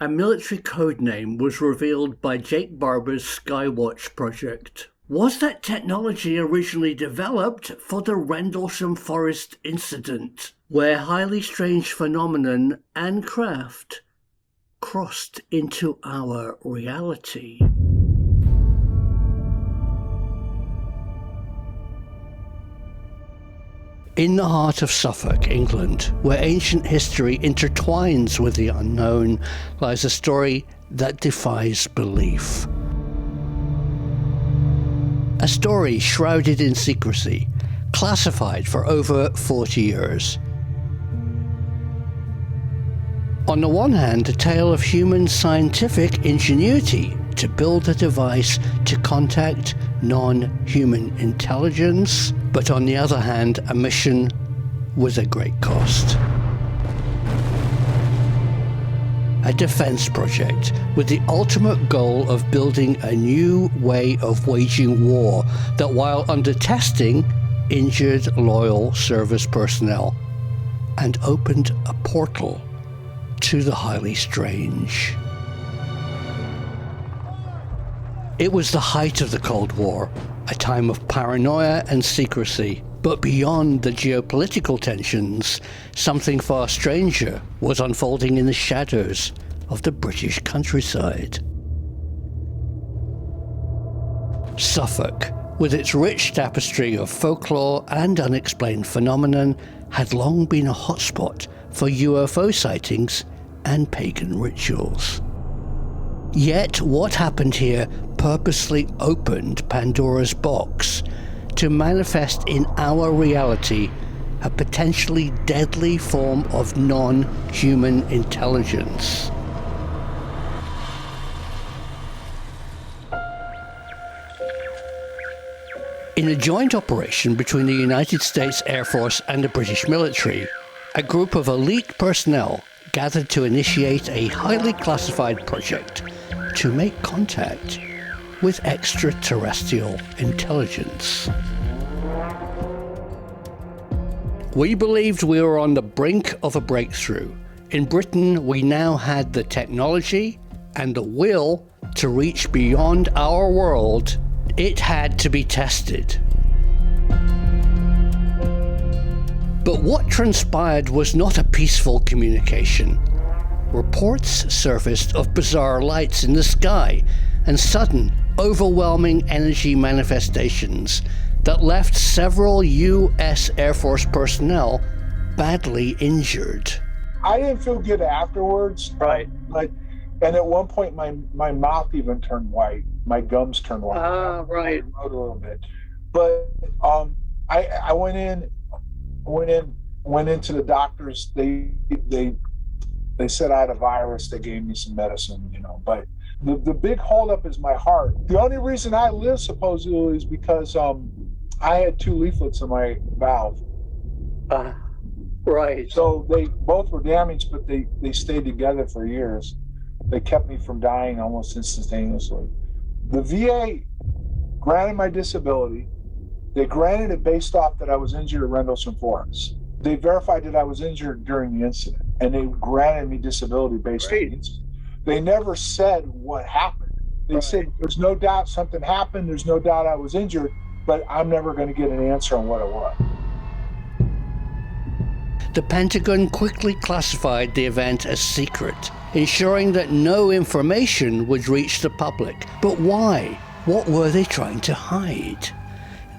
A military codename was revealed by Jake Barbour's SkyWatch project. Was that technology originally developed for the Rendlesham Forest incident, where highly strange phenomenon and craft crossed into our reality? In the heart of Suffolk, England, where ancient history intertwines with the unknown, lies a story that defies belief. A story shrouded in secrecy, classified for over 40 years. On the one hand, a tale of human scientific ingenuity to build a device to contact non-human intelligence, but on the other hand, a mission with a great cost. A defense project with the ultimate goal of building a new way of waging war that, while under testing, injured loyal service personnel and opened a portal to the highly strange. It was the height of the Cold War, a time of paranoia and secrecy. But beyond the geopolitical tensions, something far stranger was unfolding in the shadows of the British countryside. Suffolk, with its rich tapestry of folklore and unexplained phenomenon, had long been a hotspot for UFO sightings and pagan rituals. Yet what happened here purposely opened Pandora's box to manifest in our reality a potentially deadly form of non-human intelligence. In a joint operation between the United States Air Force and the British military, a group of elite personnel gathered to initiate a highly classified project to make contact with extraterrestrial intelligence. We believed we were on the brink of a breakthrough. In Britain, we now had the technology and the will to reach beyond our world. It had to be tested. But what transpired was not a peaceful communication. Reports surfaced of bizarre lights in the sky and sudden, overwhelming energy manifestations that left several U.S. Air Force personnel badly injured. I didn't feel good afterwards. Right. And at one point, my mouth even turned white. My gums turned white. Right. I wrote a little bit. But I went into the doctors. They said I had a virus. They gave me some medicine, But the big holdup is my heart. The only reason I live supposedly is because I had 2 leaflets in my valve. Right. So they both were damaged, but they stayed together for years. They kept me from dying almost instantaneously. The VA granted my disability. They granted it based off that I was injured at Rendlesham Forest. They verified that I was injured during the incident, and they granted me disability based on the incident. They never said what happened. They said there's no doubt something happened, there's no doubt I was injured, but I'm never going to get an answer on what it was. The Pentagon quickly classified the event as secret, ensuring that no information would reach the public. But why? What were they trying to hide?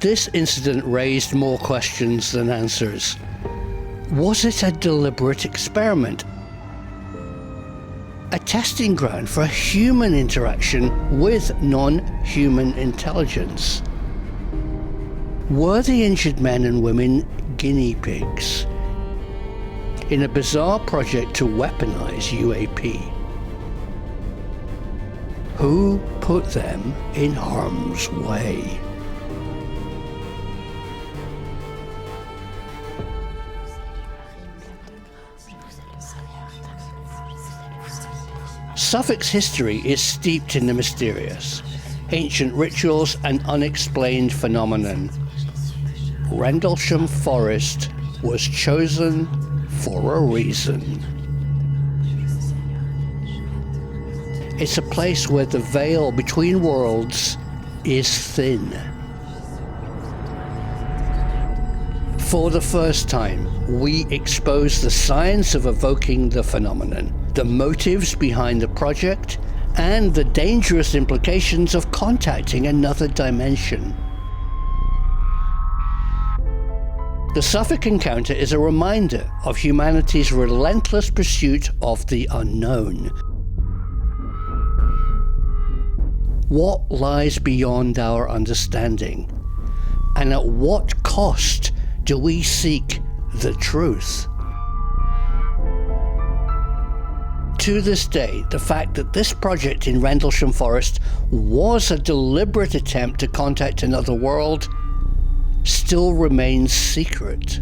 This incident raised more questions than answers. Was it a deliberate experiment? A testing ground for human interaction with non-human intelligence? Were the injured men and women guinea pigs in a bizarre project to weaponize UAP? Who put them in harm's way? Suffolk's history is steeped in the mysterious, ancient rituals and unexplained phenomenon. Rendlesham Forest was chosen for a reason. It's a place where the veil between worlds is thin. For the first time, we expose the science of evoking the phenomenon, the motives behind the project, and the dangerous implications of contacting another dimension. The Suffolk encounter is a reminder of humanity's relentless pursuit of the unknown. What lies beyond our understanding? And at what cost do we seek the truth? To this day, the fact that this project in Rendlesham Forest was a deliberate attempt to contact another world still remains secret.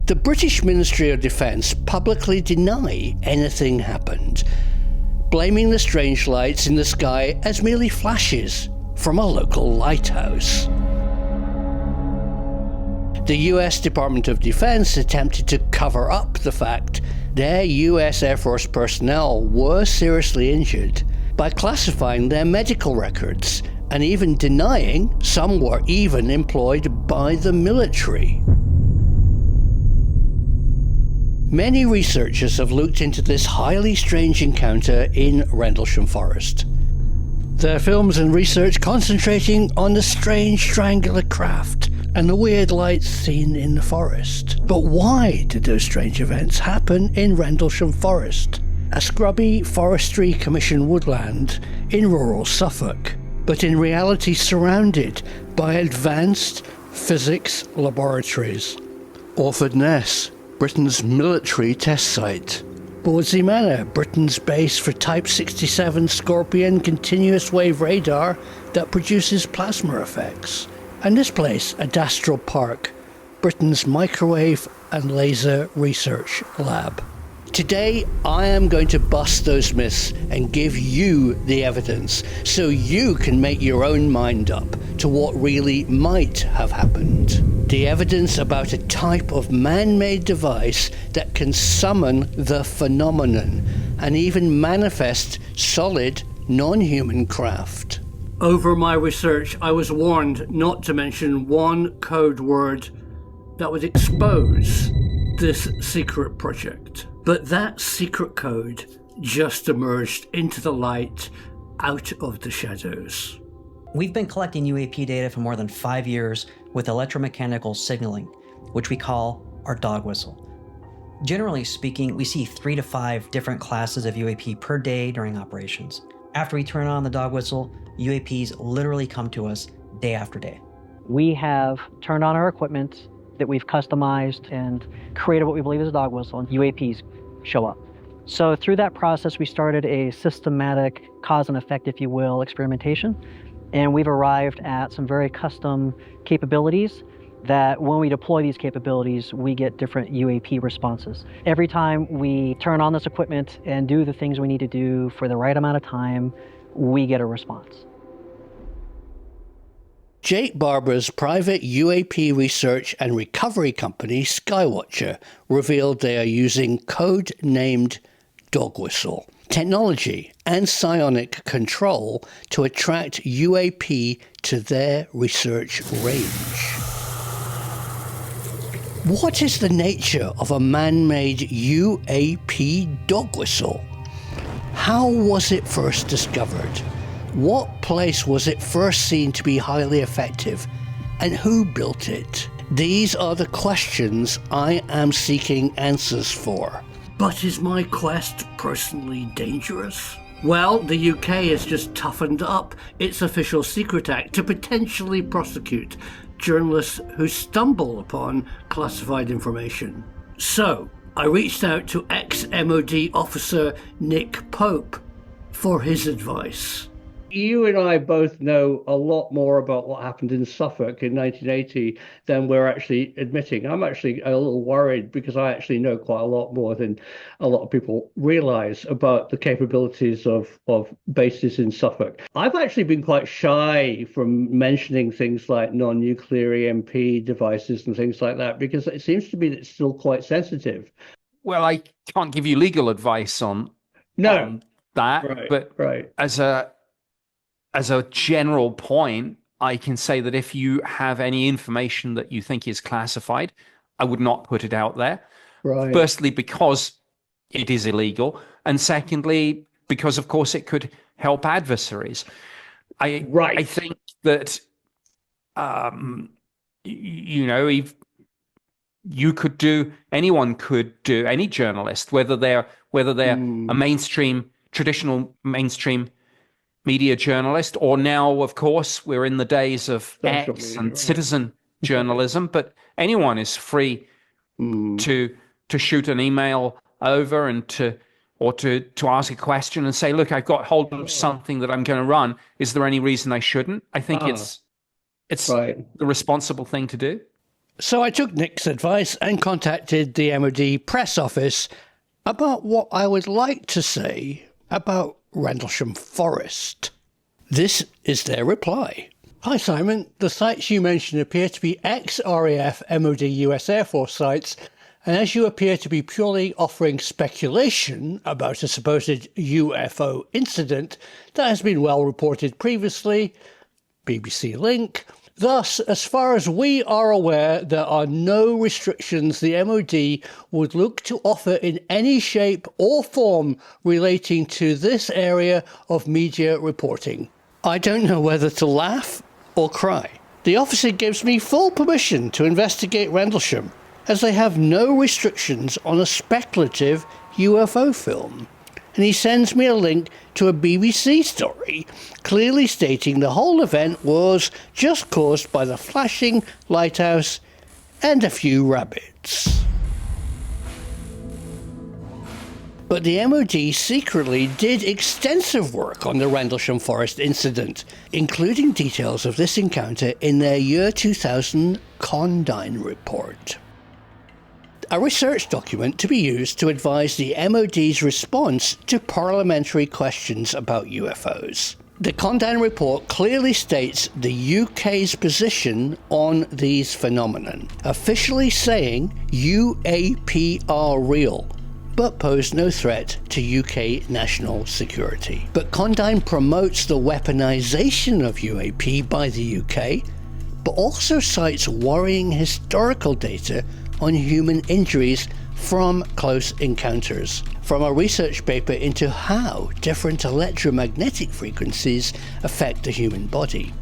The British Ministry of Defence publicly deny anything happened, blaming the strange lights in the sky as merely flashes from a local lighthouse. The US Department of Defense attempted to cover up the fact their US Air Force personnel were seriously injured by classifying their medical records and even denying some were even employed by the military. Many researchers have looked into this highly strange encounter in Rendlesham Forest. Their films and research concentrating on the strange triangular craft and the weird lights seen in the forest. But why did those strange events happen in Rendlesham Forest, a scrubby Forestry Commission woodland in rural Suffolk, but in reality surrounded by advanced physics laboratories? Orford Ness, Britain's military test site. Bawdsey Manor, Britain's base for Type 67 Scorpion continuous wave radar that produces plasma effects. And this place, Adastral Park, Britain's microwave and laser research lab. Today, I am going to bust those myths and give you the evidence so you can make your own mind up to what really might have happened. The evidence about a type of man-made device that can summon the phenomenon and even manifest solid, non-human craft. Over my research, I was warned not to mention one code word that would expose this secret project. But that secret code just emerged into the light out of the shadows. We've been collecting UAP data for more than 5 years with electromechanical signaling, which we call our dog whistle. Generally speaking, we see 3 to 5 different classes of UAP per day during operations. After we turn on the dog whistle, UAPs literally come to us day after day. We have turned on our equipment that we've customized and created what we believe is a dog whistle, and UAPs show up. So through that process, we started a systematic cause and effect, if you will, experimentation. And we've arrived at some very custom capabilities that when we deploy these capabilities, we get different UAP responses. Every time we turn on this equipment and do the things we need to do for the right amount of time, we get a response. Jake Barbour's private UAP research and recovery company, SkyWatch, revealed they are using code-named dog whistle technology and psionic control to attract UAP to their research range. What is the nature of a man-made UAP dog whistle? How was it first discovered? What place was it first seen to be highly effective? And who built it? These are the questions I am seeking answers for. But is my quest personally dangerous? Well, the UK has just toughened up its Official Secret Act to potentially prosecute journalists who stumble upon classified information. So, I reached out to ex-MOD officer Nick Pope for his advice. You and I both know a lot more about what happened in Suffolk in 1980 than we're actually admitting. I'm actually a little worried because I actually know quite a lot more than a lot of people realize about the capabilities of bases in Suffolk. I've actually been quite shy from mentioning things like non-nuclear EMP devices and things like that because it seems to me that it's still quite sensitive. Well, I can't give you legal advice on that, but as a general point, I can say that if you have any information that you think is classified, I would not put it out there. Right. Firstly, because it is illegal, and secondly, because of course it could help adversaries. I think that if anyone could do, any journalist, whether they're a traditional mainstream media journalist, or now, of course, we're in the days of X and citizen journalism, but anyone is free to shoot an email over and to ask a question and say, look, I've got hold of something that I'm going to run. Is there any reason I shouldn't? I think it's the responsible thing to do. So I took Nick's advice and contacted the MOD press office about what I would like to say about Rendlesham Forest. This is their reply. Hi Simon, the sites you mentioned appear to be ex-RAF MOD US Air Force sites, and as you appear to be purely offering speculation about a supposed UFO incident that has been well reported previously, BBC link. Thus, as far as we are aware, there are no restrictions the MOD would look to offer in any shape or form relating to this area of media reporting. I don't know whether to laugh or cry. The officer gives me full permission to investigate Rendlesham, as they have no restrictions on a speculative UFO film. And he sends me a link to a BBC story clearly stating the whole event was just caused by the flashing lighthouse and a few rabbits. But the MOD secretly did extensive work on the Rendlesham Forest incident, including details of this encounter in their year 2000 Condign report. A research document to be used to advise the MOD's response to parliamentary questions about UFOs. The Condign report clearly states the UK's position on these phenomena, officially saying UAP are real, but pose no threat to UK national security. But Condign promotes the weaponization of UAP by the UK, but also cites worrying historical data on human injuries from close encounters, from a research paper into how different electromagnetic frequencies affect the human body.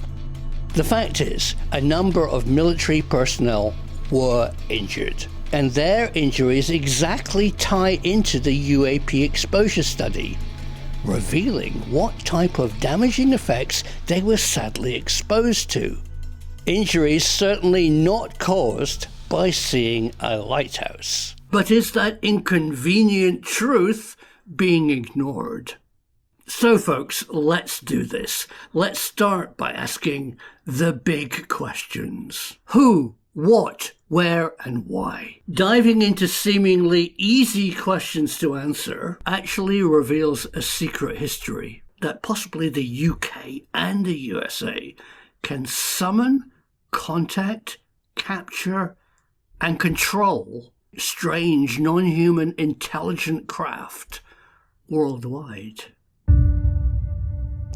The fact is, a number of military personnel were injured, and their injuries exactly tie into the UAP exposure study, revealing what type of damaging effects they were sadly exposed to. Injuries certainly not caused by seeing a lighthouse. But is that inconvenient truth being ignored? So folks, let's do this. Let's start by asking the big questions. Who, what, where, and why? Diving into seemingly easy questions to answer actually reveals a secret history that possibly the UK and the USA can summon, contact, capture, and control strange non-human intelligent craft worldwide.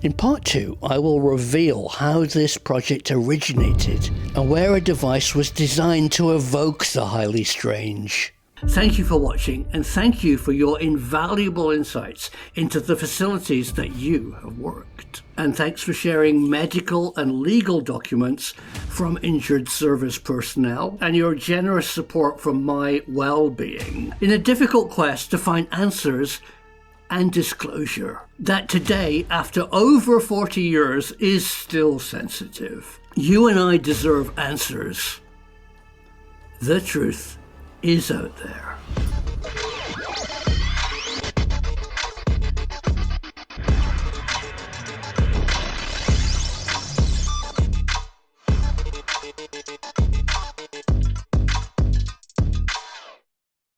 In part 2, I will reveal how this project originated and where a device was designed to evoke the highly strange. Thank you for watching, and thank you for your invaluable insights into the facilities that you have worked. And thanks for sharing medical and legal documents from injured service personnel and your generous support for my well-being in a difficult quest to find answers and disclosure that today, after over 40 years, is still sensitive. You and I deserve answers. The truth is out there.